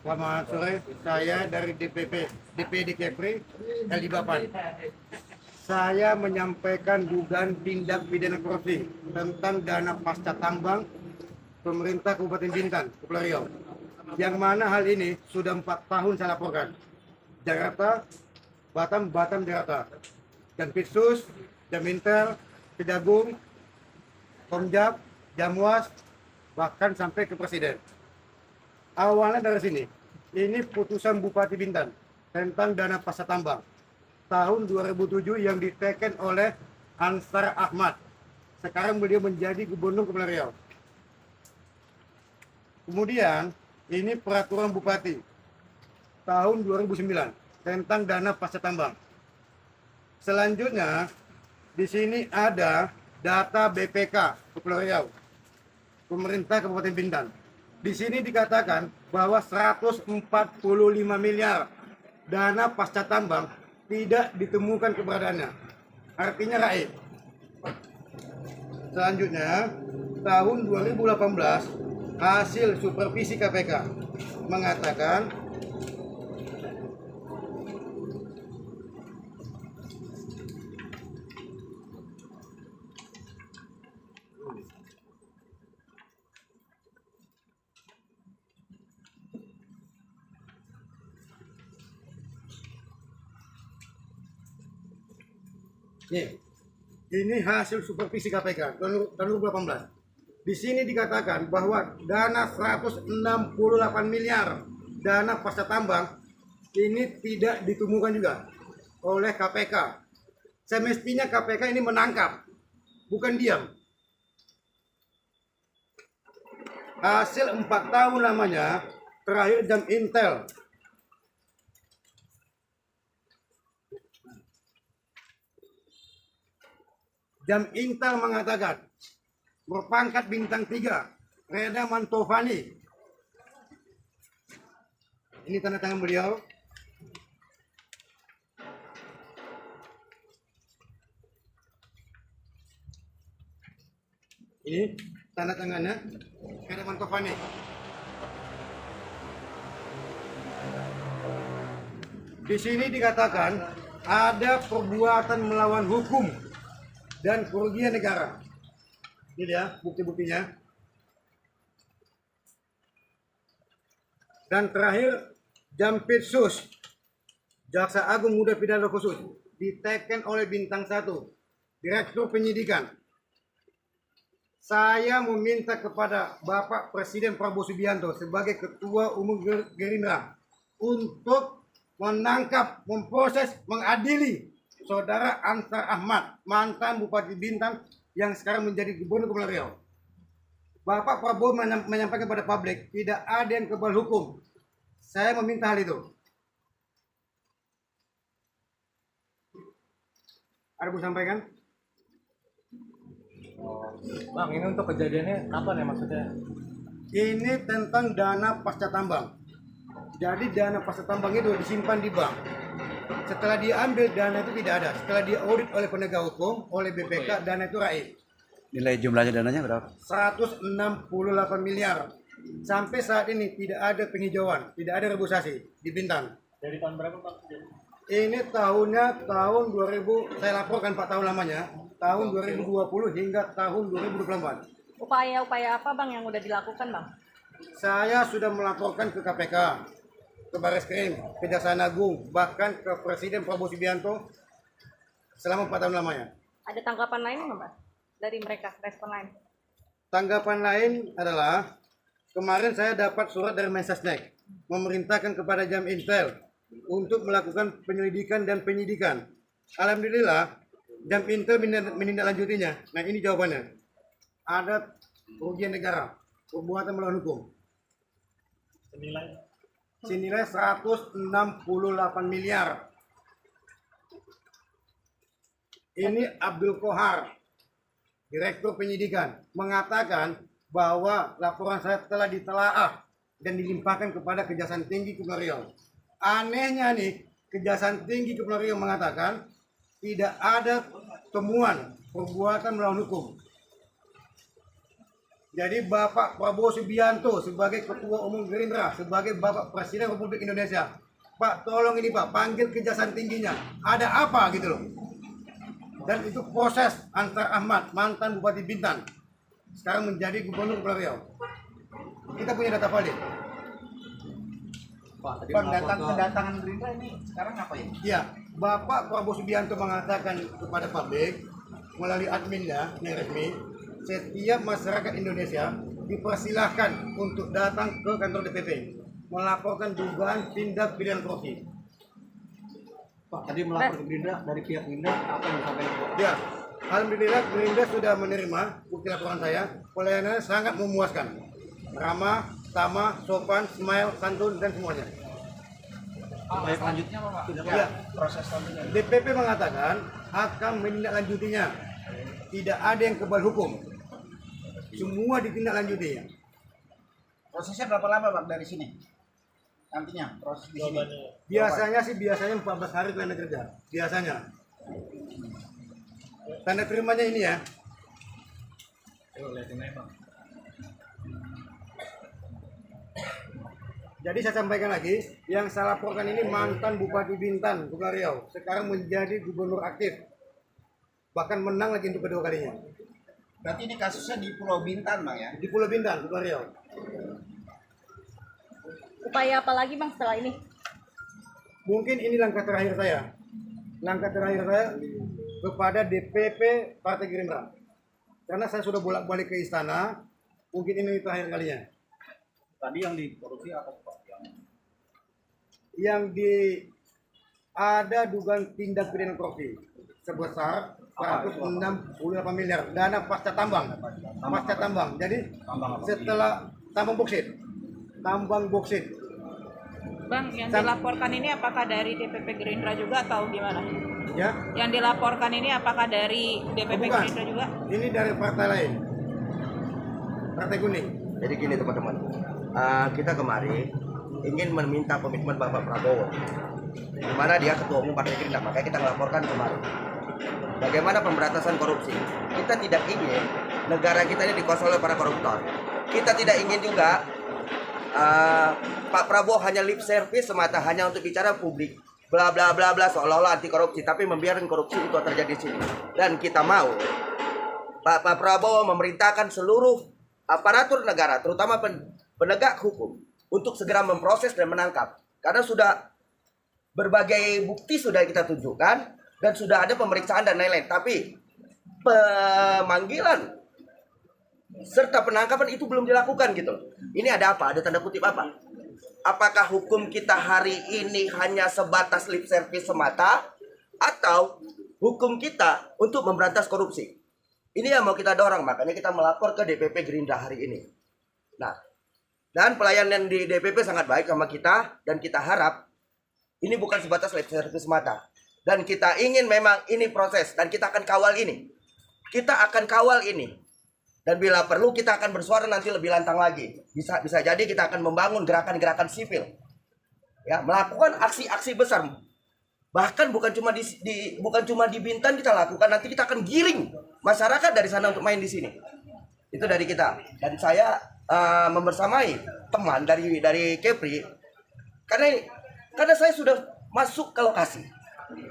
Selamat sore, saya dari DPD Kepri, Kalibapan. Saya menyampaikan dugaan tindak pidana korupsi tentang dana pasca tambang pemerintah Kabupaten Bintan, Kepulauan Riau. Yang mana hal ini sudah 4 tahun saya laporkan. Jakarta, Batam, Jakarta. Dan Pitsus, Jamintel, Kejagung, Komjap, Jamwas, bahkan sampai ke Presiden. Awalnya dari sini, ini putusan Bupati Bintan tentang dana pasca tambang tahun 2007 yang diteken oleh Ansar Ahmad. Sekarang beliau menjadi Gubernur Kepulauan Riau. Kemudian ini peraturan Bupati tahun 2009 tentang dana pasca tambang. Selanjutnya di sini ada data BPK Kepulauan Riau, pemerintah Kabupaten Bintan. Di sini dikatakan bahwa 145 miliar dana pasca tambang tidak ditemukan keberadaannya. Artinya raib. Selanjutnya, tahun 2018 hasil supervisi KPK mengatakan ini hasil supervisi KPK tahun 2018. Di sini dikatakan bahwa dana 168 miliar dana pasca tambang ini tidak ditemukan juga oleh KPK. Semestinya KPK ini menangkap, bukan diam. Hasil 4 tahun lamanya terakhir jam Intel. Jam Intel mengatakan berpangkat bintang 3 Reda Mantovani. Ini tanda tangan beliau. Ini tanda tangannya Reda Mantovani. Di sini dikatakan ada perbuatan melawan hukum dan kerugian negara. Ini dia bukti-buktinya. Dan terakhir, Jampitsus, Jaksa Agung Muda Pidana Khusus, diteken oleh Bintang 1, Direktur Penyidikan. Saya meminta kepada Bapak Presiden Prabowo Subianto sebagai Ketua Umum Gerindra untuk menangkap, memproses, mengadili Saudara Ansar Ahmad, mantan Bupati Bintan yang sekarang menjadi Gubernur Kepulauan Riau. Bapak Prabowo menyampaikan kepada publik tidak ada yang kebal hukum. Saya meminta hal itu. Ada mau sampaikan? Bang, ini untuk kejadiannya kapan ya maksudnya? Ini tentang dana pasca tambang. Jadi dana pasca tambang itu disimpan di bank. Setelah diambil dana itu tidak ada. Setelah diaudit oleh penegak hukum, oleh BPK, dana itu raib. Nilai jumlahnya dananya berapa? 168 miliar. Sampai saat ini tidak ada penghijauan, tidak ada rebusasi di Bintan. Dari tahun berapa Bang? Ini tahunnya tahun 2000, saya laporkan 4 tahun lamanya, tahun 2020 hingga tahun 2024. Upaya-upaya apa Bang yang udah dilakukan Bang? Saya sudah melaporkan ke KPK, ke Barreskrim, Kejaksaan Agung, bahkan ke Presiden Prabowo Subianto selama 4 tahun lamanya. Ada tanggapan lain nggak Bang? Dari mereka, respon lain? Tanggapan lain adalah kemarin saya dapat surat dari Mensesnek memerintahkan kepada Jam Intel untuk melakukan penyelidikan dan penyidikan. Alhamdulillah Jam Intel menindaklanjutinya. Nah ini jawabannya. Ada kerugian negara, perbuatan melawan hukum. Senilai 168 miliar. Ini Abdul Kohar, Direktur Penyidikan, mengatakan bahwa laporan saya telah ditelaah dan dilimpahkan kepada Kejaksaan Tinggi Kepulauan Riau. Anehnya nih, Kejaksaan Tinggi Kepulauan Riau mengatakan tidak ada temuan perbuatan melawan hukum. Jadi Bapak Prabowo Subianto sebagai Ketua Umum Gerindra, sebagai Bapak Presiden Republik Indonesia, Pak tolong ini Pak, panggil kejaksaan tingginya. Ada apa gitu loh. Dan itu proses antar Ahmad, mantan Bupati Bintan, sekarang menjadi Gubernur Kepulauan Riau. Kita punya data valid. Pak, tadi Bang, melapor ke- kedatangan Gerindra ini sekarang apa ya? Ya, Bapak Prabowo Subianto mengatakan kepada publik melalui adminnya yang resmi, setiap masyarakat Indonesia dipersilahkan untuk datang ke kantor DPP melaporkan dugaan tindak pidana korupsi. Pak, tadi melapor ke Gerindra dari pihak Gerindra apa yang disampaikan Pak? Ya, alhamdulillah Gerindra sudah menerima bukti laporan saya. Pelayanannya sangat memuaskan, ramah, sama, sopan, smile, santun dan semuanya. Upaya selanjutnya apa Pak? Ya, Proses selanjutnya. DPP mengatakan akan menindaklanjutinya. Tidak ada yang kebal hukum. Semua ditindaklanjuti. Prosesnya berapa lama Bang dari sini? Nantinya proses di sini. Biasanya 14 hari tanda kerja. Biasanya. Tanda terimanya ini ya. Ayo lihatin aja Pak. Jadi saya sampaikan lagi, yang saya laporkan ini mantan Bupati Bintan, Kepulauan Riau. Sekarang menjadi gubernur aktif. Bahkan menang lagi untuk kedua kalinya. Berarti ini kasusnya di Pulau Bintan Bang ya? Di Pulau Bintan, Kepulauan Riau. Upaya apa lagi Bang setelah ini? Mungkin ini langkah terakhir saya. Langkah terakhir saya kepada DPP Partai Gerindra. Karena saya sudah bolak-balik ke istana, mungkin ini terakhir kalinya. Tadi yang dikorupsi apa Pak? Yang ada dugaan tindak pidana korupsi sebesar 168 miliar dana pasca tambang. Pasca tambang. Jadi setelah tambang boksit. Bang, yang Sam- dilaporkan ini apakah dari DPP Gerindra juga atau gimana? Ya, Yang dilaporkan ini apakah dari DPP bukan. Gerindra juga? Ini dari partai lain. Partai kuning. Jadi gini teman-teman, kita kemarin ingin meminta komitmen Bapak Prabowo, di mana dia ketua umum Partai Gerindra, makanya kita melaporkan kemarin. Bagaimana pemberantasan korupsi? Kita tidak ingin negara kita ini dikuasai oleh para koruptor. Kita tidak ingin juga Pak Prabowo hanya lip service semata, hanya untuk bicara publik, bla bla bla bla seolah-olah anti korupsi, tapi membiarkan korupsi itu terjadi di sini. Dan kita mau Pak Prabowo memerintahkan seluruh aparatur negara, terutama penegak hukum, untuk segera memproses dan menangkap. Karena sudah berbagai bukti sudah kita tunjukkan dan sudah ada pemeriksaan dan lain-lain. Tapi pemanggilan serta penangkapan itu belum dilakukan gitu loh. Ini ada apa? Ada tanda kutip apa? Apakah hukum kita hari ini hanya sebatas lip service semata, atau hukum kita untuk memberantas korupsi? Ini yang mau kita dorong, makanya kita melapor ke DPP Gerindra hari ini. Nah, dan pelayanan di DPP sangat baik sama kita, dan kita harap ini bukan sebatas lip service semata. Dan kita ingin memang ini proses, dan kita akan kawal ini. Kita akan kawal ini. Dan bila perlu kita akan bersuara nanti lebih lantang lagi. Bisa jadi kita akan membangun gerakan-gerakan sipil. Ya, melakukan aksi-aksi besar. Bahkan bukan cuma di Bintan kita lakukan, nanti kita akan giring masyarakat dari sana untuk main di sini. Itu dari kita. Dan saya membersamai teman dari Kepri, karena saya sudah masuk ke lokasi.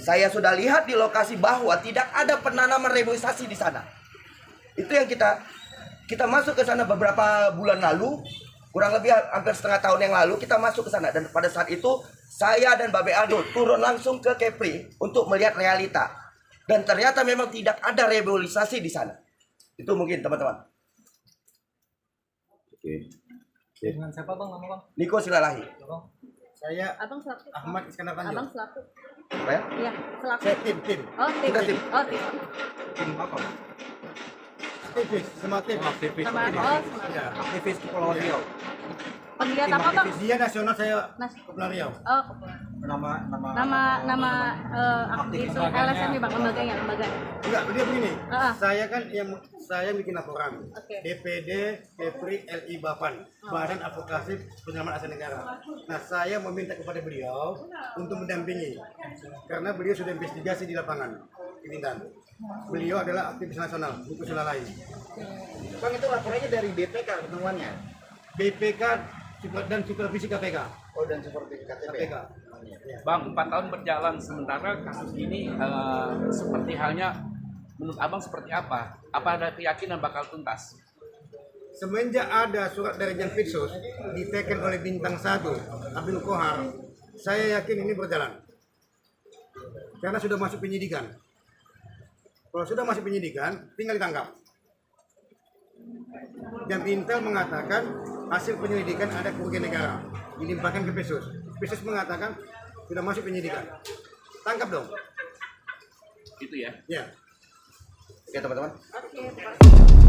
Saya sudah lihat di lokasi bahwa tidak ada penanaman reboisasi di sana. Itu yang kita masuk ke sana beberapa bulan lalu, kurang lebih hampir setengah tahun yang lalu kita masuk ke sana, dan pada saat itu saya dan Babe Aldo turun langsung ke Kepri untuk melihat realita, dan ternyata memang tidak ada reboisasi di sana. Itu mungkin teman-teman. Oke. Dengan siapa Bang nama Bang? Niko Silalahi. Bang. Saya Abang selaku. Ahmad Iskandar Abang Tanjung. selaku. Apa ya? Iya, selaku. Saya tim. Oh, tim. Kita tim. Oh, tim. Tim apa? Aktivis, sama tim. Aktivis. Sama semangat. Ya. Aktivis Kepulauan Riau. Penggiat apa, Bang? Dia nasional, saya Nas. Kepulauan Riau. Oh, kebetulan. Nama aktivis LSM nih, Bang, lembaganya. Enggak, dia begini. Ah. Saya bikin laporan. Oke. DPD Kepri LI Bapan, Badan Advokasi Penyelamat Aset Negara. Nah, saya meminta kepada beliau untuk mendampingi karena beliau sudah investigasi di lapangan. Bintan. Beliau adalah aktivis nasional, buku sila lain. Bang, itu laporannya dari BPK ketemuannya. BPK dan supervisi KPK. Oh, dan seperti KTP. KPK. Bang, 4 tahun berjalan sementara kasus ini seperti halnya menurut abang seperti apa? Apa ada keyakinan bakal tuntas? Semenjak ada surat dari Jampitsus diteken oleh Bintang 1 Abdul Kohar, saya yakin ini berjalan. Karena sudah masuk penyidikan. Kalau sudah masuk penyidikan, tinggal ditangkap. Dan Intel mengatakan hasil penyelidikan ada kerugian negara, dilimpahkan ke Pesus. Pesus mengatakan sudah masuk penyidikan. Tangkap dong. Gitu ya. Ya. Oke teman-teman. Oke.